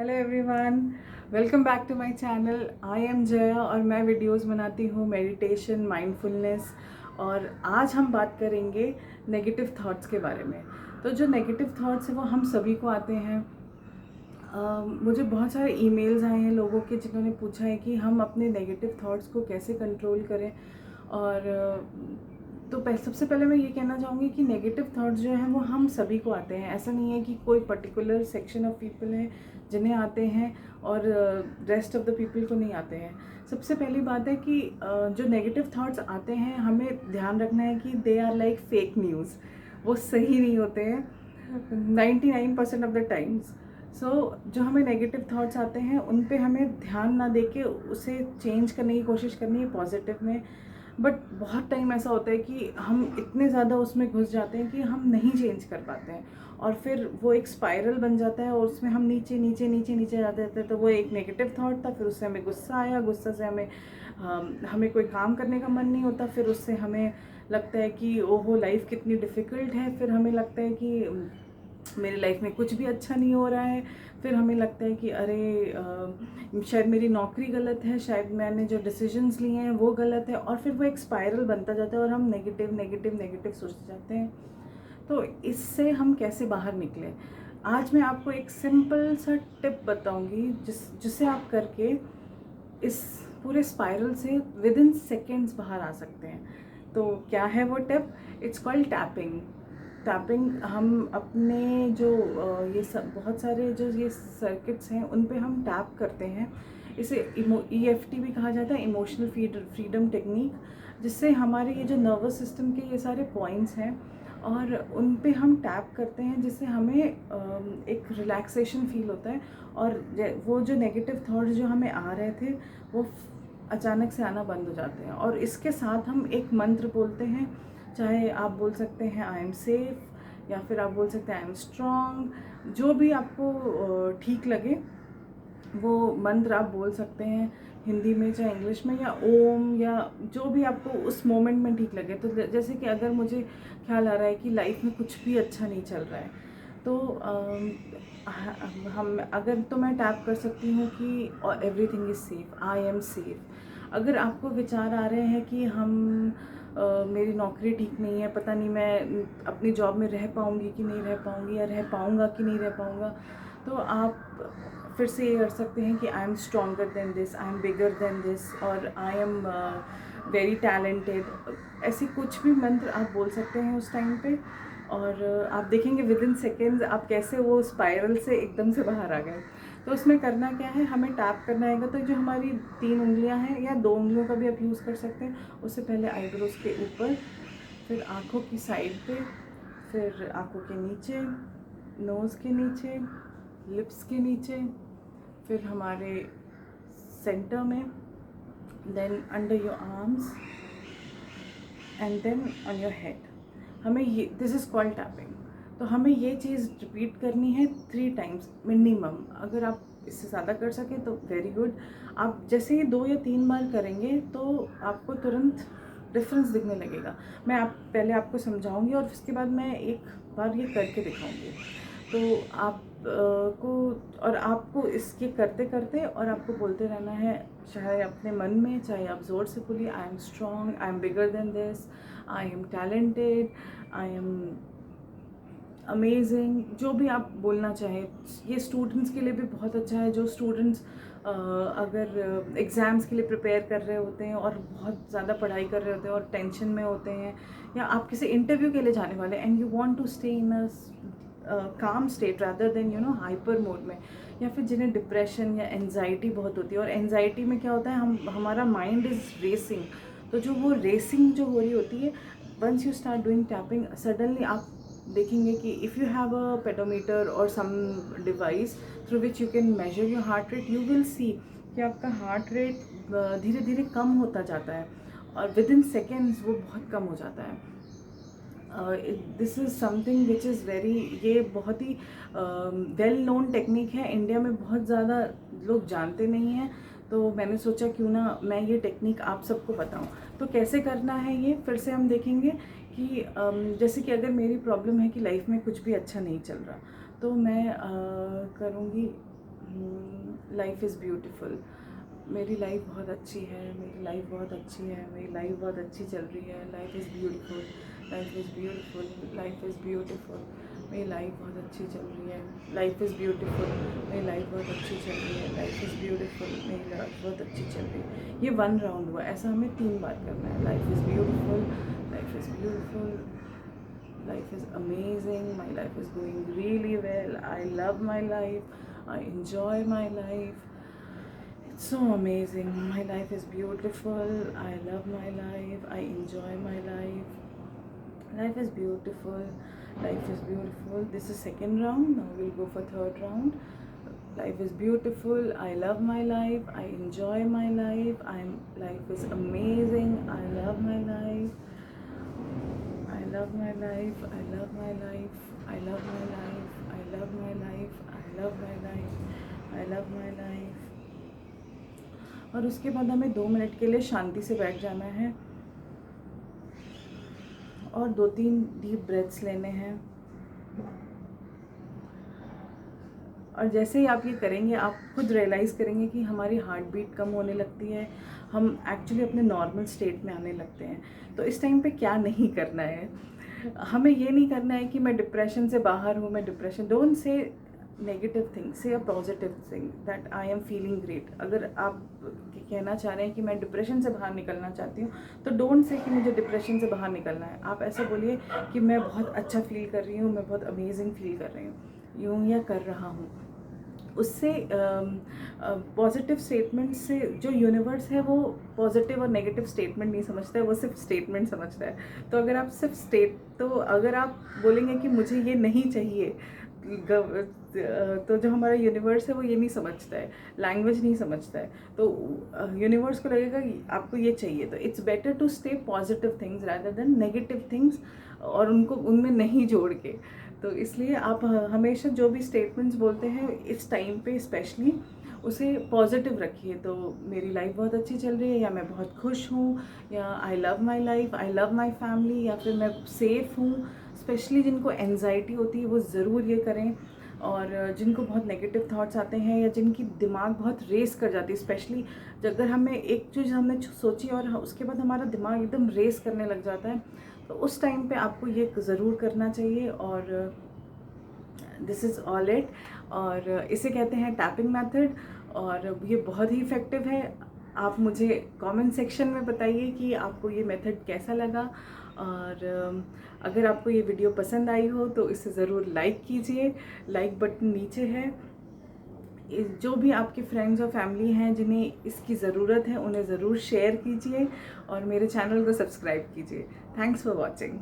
Hello everyone, welcome back to my channel. I am Jaya और मैं videos बनाती हूँ मेडिटेशन, माइंडफुलनेस। और आज हम बात करेंगे नेगेटिव थॉट्स के बारे में। तो जो नेगेटिव थॉट्स हैं वो हम सभी को आते हैं। मुझे बहुत सारे ईमेल्स आए हैं लोगों के जिन्होंने पूछा है कि हम अपने नेगेटिव थॉट्स को कैसे कंट्रोल करें। और तो सबसे पहले मैं ये कहना चाहूँगी कि नेगेटिव थॉट्स जो हैं वो हम सभी को आते हैं। ऐसा नहीं है कि कोई पर्टिकुलर सेक्शन ऑफ पीपल है जिन्हें आते हैं और रेस्ट ऑफ द पीपल को नहीं आते हैं। सबसे पहली बात है कि जो नेगेटिव थॉट्स आते हैं हमें ध्यान रखना है कि they are like fake news. वो सही नहीं होते हैं 99% ऑफ द टाइम्स। जो हमें नेगेटिव थॉट्स आते हैं उन पे हमें ध्यान ना दे के उसे चेंज करने की कोशिश करनी है पॉजिटिव में। बट बहुत टाइम ऐसा होता है कि हम इतने ज़्यादा उसमें घुस जाते हैं कि हम नहीं चेंज कर पाते हैं और फिर वो एक स्पाइरल बन जाता है और उसमें हम नीचे नीचे नीचे नीचे जाते रहते हैं। तो वो एक नेगेटिव थॉट था, फिर उससे हमें गुस्सा आया, गुस्सा से हमें कोई काम करने का मन नहीं होता, फिर उससे हमें लगता है कि ओहो लाइफ कितनी डिफ़िकल्ट है, फिर हमें लगता है कि मेरी लाइफ में कुछ भी अच्छा नहीं हो रहा है, फिर हमें लगता है कि अरे शायद मेरी नौकरी गलत है, शायद मैंने जो डिसीजंस लिए हैं वो गलत है, और फिर वो एक स्पाइरल बनता जाता है और हम नेगेटिव नेगेटिव नेगेटिव सोचते जाते हैं। तो इससे हम कैसे बाहर निकलें, आज मैं आपको एक सिंपल सा टिप बताऊंगी जिससे आप करके इस पूरे स्पाइरल से विद इन सेकेंड्स बाहर आ सकते हैं। तो क्या है वो tip? It's called tapping. Tapping हम अपने जो ये सब बहुत सारे जो ये सर्किट्स हैं उन पे हम टैप करते हैं। इसे EFT भी कहा जाता है, इमोशनल फ्रीडम टेक्निक, जिससे हमारे ये जो नर्वस सिस्टम के ये सारे पॉइंट्स हैं और उन पे हम टैप करते हैं, जिससे हमें एक रिलैक्सेशन फील होता है। और वो जो नेगेटिव थॉट्स जो हमें आ रहे थे वो अचानक से आना बंद हो जाते हैं। और इसके साथ हम एक मंत्र बोलते हैं, चाहे आप बोल सकते हैं आई एम सेफ, या फिर आप बोल सकते हैं आई एम स्ट्रॉन्ग। जो भी आपको ठीक लगे वो मंत्र आप बोल सकते हैं, हिंदी में चाहे इंग्लिश में, या ओम, या जो भी आपको उस मोमेंट में ठीक लगे। तो जैसे कि अगर मुझे ख्याल आ रहा है कि लाइफ में कुछ भी अच्छा नहीं चल रहा है, तो हम अगर तो मैं टैप कर सकती हूँ कि everything is safe, I am safe. अगर आपको विचार आ रहे हैं कि मेरी नौकरी ठीक नहीं है, पता नहीं मैं अपनी जॉब में रह पाऊँगी कि नहीं रह पाऊँगी, या रह पाऊँगा कि नहीं रह पाऊँगा, तो आप फिर से ये कर सकते हैं कि I am stronger than this, I am bigger than this, और आई एम वेरी टैलेंटेड। ऐसे कुछ भी मंत्र आप बोल सकते हैं उस टाइम पे, और आप देखेंगे विद इन सेकेंड्स आप कैसे वो स्पाइरल से एकदम से बाहर आ गए। तो उसमें करना क्या है, हमें टैप करना आएगा। तो जो हमारी 3 उंगलियां हैं या 2 उंगलियों का भी आप यूज़ कर सकते हैं। उससे पहले आईब्रोज के ऊपर, फिर आँखों की साइड पे, फिर आँखों के नीचे, नोज़ के नीचे, लिप्स के नीचे, फिर हमारे सेंटर में, then under your arms, and then on your head. हमें ये, दिस इज़ कॉल्ड टैपिंग। तो हमें ये चीज़ रिपीट करनी है 3 टाइम्स मिनिमम। अगर आप इससे ज़्यादा कर सकें तो वेरी गुड। आप जैसे ही 2 या 3 बार करेंगे तो आपको तुरंत डिफरेंस दिखने लगेगा। मैं पहले आपको समझाऊंगी और उसके बाद मैं एक बार ये करके दिखाऊंगी। तो आपको इसके करते करते और आपको बोलते रहना है, चाहे अपने मन में, चाहे आप ज़ोर से बोलिए I am strong, I am bigger than this, I am talented, I am amazing, जो भी आप बोलना चाहें। ये स्टूडेंट्स के लिए भी बहुत अच्छा है। जो स्टूडेंट्स अगर एग्ज़ाम्स के लिए प्रिपेयर कर रहे होते हैं और बहुत ज़्यादा पढ़ाई कर रहे होते हैं और टेंशन में होते हैं, या आप किसी इंटरव्यू के लिए जाने वाले and you want to stay in a calm state rather than hyper mode में, या फिर जिन्हें डिप्रेशन या एनजाइटी बहुत होती है। और एनजाइटी में क्या होता है, हमारा माइंड इज़ रेसिंग। तो जो वो रेसिंग जो हो रही होती है, once you start doing tapping, suddenly आप देखेंगे कि if you have a pedometer और some device through which you can measure your heart rate, you will see कि आपका हार्ट रेट धीरे धीरे कम होता जाता है और विद इन सेकेंड्स वो बहुत कम हो जाता है। This is something which is very, ये बहुत ही वेल नोन टेक्निक है। इंडिया में बहुत ज़्यादा लोग जानते नहीं हैं, तो मैंने सोचा क्यों ना मैं ये टेक्निक आप सबको बताऊं। तो कैसे करना है ये फिर से हम देखेंगे कि जैसे कि अगर मेरी प्रॉब्लम है कि लाइफ में कुछ भी अच्छा नहीं चल रहा, तो मैं करूँगी लाइफ इज़ ब्यूटीफुल। मेरी लाइफ बहुत अच्छी है, मेरी लाइफ बहुत अच्छी है, मेरी लाइफ बहुत अच्छी चल रही है। Life is beautiful, life is beautiful, life is beautiful. मेरी लाइफ बहुत अच्छी चल रही है। लाइफ इज़ ब्यूटीफुल, मेरी लाइफ बहुत अच्छी चल रही है। लाइफ इज़ ब्यूटीफुल, मेरी लाइफ बहुत अच्छी चल रही है। ये 1 राउंड हुआ, ऐसा हमें 3 बार करना है। Life is beautiful, life is beautiful, life is amazing, my life is going really well, I love my life, I enjoy my life, it's so amazing, my life is beautiful, I love my life, I enjoy my life, life is beautiful, life is beautiful. This is 2nd round. Now we'll go for 3rd round. Life is beautiful, I love my life, I enjoy my life, life is amazing, I love my life, I love my life, I love my life, I love my life, I love my life, I love my life, I love my life. और उसके बाद हमें 2 minute के लिए शांति से बैठ जाना है और 2-3 डीप ब्रेथ्स लेने हैं। और जैसे ही आप ये करेंगे आप खुद रियलाइज़ करेंगे कि हमारी हार्ट बीट कम होने लगती है, हम एक्चुअली अपने नॉर्मल स्टेट में आने लगते हैं। तो इस टाइम पे क्या नहीं करना है, हमें ये नहीं करना है कि मैं डिप्रेशन से बाहर हूँ, मैं depression, don't say negative thing, say a positive thing that I am feeling great. अगर आप कहना चाह रहे हैं कि मैं डिप्रेशन से बाहर निकलना चाहती हूँ, तो डोंट से कि मुझे डिप्रेशन से बाहर निकलना है। आप ऐसा बोलिए कि मैं बहुत अच्छा फील कर रही हूँ, मैं बहुत अमेजिंग फील कर रही हूँ, यूँ या कर रहा हूँ। उससे पॉजिटिव स्टेटमेंट से जो यूनिवर्स है वो पॉजिटिव और नेगेटिव स्टेटमेंट नहीं समझता है, वो सिर्फ स्टेटमेंट समझता है। तो अगर आप सिर्फ अगर आप बोलेंगे कि मुझे ये नहीं चाहिए, तो जो हमारा यूनिवर्स है वो ये नहीं समझता है, लैंग्वेज नहीं समझता है, तो यूनिवर्स को लगेगा कि आपको ये चाहिए। तो it's better to stay positive things rather than negative things, और उनको उनमें नहीं जोड़ के। तो इसलिए आप हमेशा जो भी स्टेटमेंट्स बोलते हैं इस टाइम पे स्पेशली, उसे पॉजिटिव रखिए। तो मेरी लाइफ बहुत अच्छी चल रही है, या मैं बहुत खुश हूँ, या I love my life, I love my family, या फिर मैं सेफ़ हूँ। स्पेशली जिनको एंजाइटी होती है वो ज़रूर ये करें। और जिनको बहुत नेगेटिव थॉट्स आते हैं या जिनकी दिमाग बहुत रेस कर जाती है, स्पेशली अगर हमें एक चीज़ हमने सोची और उसके बाद हमारा दिमाग एकदम रेस करने लग जाता है, तो उस टाइम पे आपको ये ज़रूर करना चाहिए। और दिस इज़ ऑल इट। और इसे कहते हैं टैपिंग मेथड, और ये बहुत ही इफ़ेक्टिव है। आप मुझे कमेंट सेक्शन में बताइए कि आपको ये मेथड कैसा लगा। और अगर आपको ये वीडियो पसंद आई हो तो इसे ज़रूर लाइक कीजिए, लाइक बटन नीचे है। जो भी आपके फ्रेंड्स और फैमिली हैं जिन्हें इसकी ज़रूरत है उन्हें ज़रूर शेयर कीजिए, और मेरे चैनल को सब्सक्राइब कीजिए। Thanks for watching.